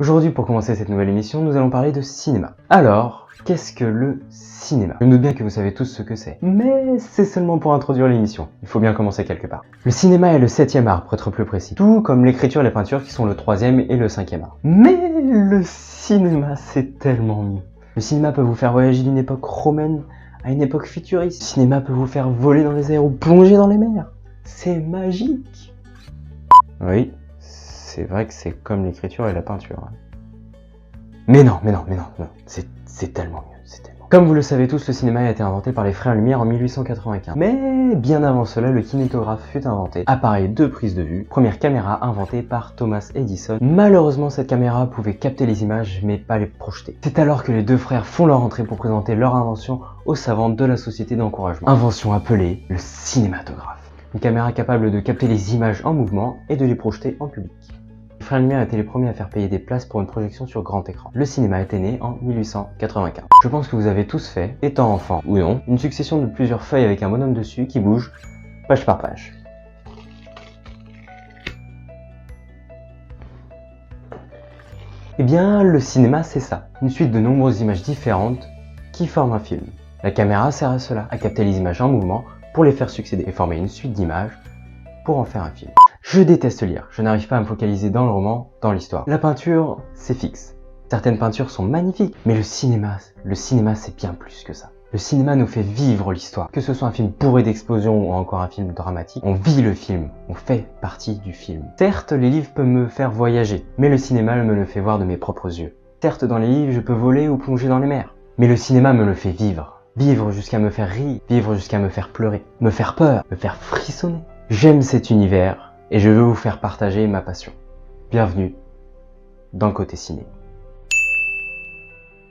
Aujourd'hui, pour commencer cette nouvelle émission, nous allons parler de cinéma. Alors, qu'est-ce que le cinéma? Je me doute bien que vous savez tous ce que c'est, mais c'est seulement pour introduire l'émission. Il faut bien commencer quelque part. Le cinéma est le 7e art, pour être plus précis, tout comme l'écriture et la peinture qui sont le 3e et le 5e art. Mais le cinéma, c'est tellement mieux. Le cinéma peut vous faire voyager d'une époque romaine à une époque futuriste. Le cinéma peut vous faire voler dans les airs ou plonger dans les mers. C'est magique. Oui, c'est vrai que c'est comme l'écriture et la peinture. Mais non, c'est tellement mieux, c'est tellement mieux. Comme vous le savez tous, le cinéma a été inventé par les frères Lumière en 1895. Mais bien avant cela, le kinétographe fut inventé. Appareil de prise de vue, première caméra inventée par Thomas Edison. Malheureusement, cette caméra pouvait capter les images, mais pas les projeter. C'est alors que les deux frères font leur entrée pour présenter leur invention aux savants de la société d'encouragement. Invention appelée le cinématographe. Une caméra capable de capter les images en mouvement et de les projeter en public. Les frères Lumière étaient les premiers à faire payer des places pour une projection sur grand écran. Le cinéma était né en 1895. Je pense que vous avez tous fait, étant enfant ou non, une succession de plusieurs feuilles avec un bonhomme dessus qui bouge page par page. Eh bien, le cinéma c'est ça, une suite de nombreuses images différentes qui forment un film. La caméra sert à cela, à capter les images en mouvement pour les faire succéder et former une suite d'images pour en faire un film. Je déteste lire, je n'arrive pas à me focaliser dans le roman, dans l'histoire. La peinture, c'est fixe. Certaines peintures sont magnifiques, mais le cinéma c'est bien plus que ça. Le cinéma nous fait vivre l'histoire. Que ce soit un film bourré d'explosions ou encore un film dramatique, on vit le film, on fait partie du film. Certes, les livres peuvent me faire voyager, mais le cinéma me le fait voir de mes propres yeux. Certes, dans les livres, je peux voler ou plonger dans les mers, mais le cinéma me le fait vivre. Vivre jusqu'à me faire rire, vivre jusqu'à me faire pleurer, me faire peur, me faire frissonner. J'aime cet univers et je veux vous faire partager ma passion. Bienvenue dans Côté Ciné.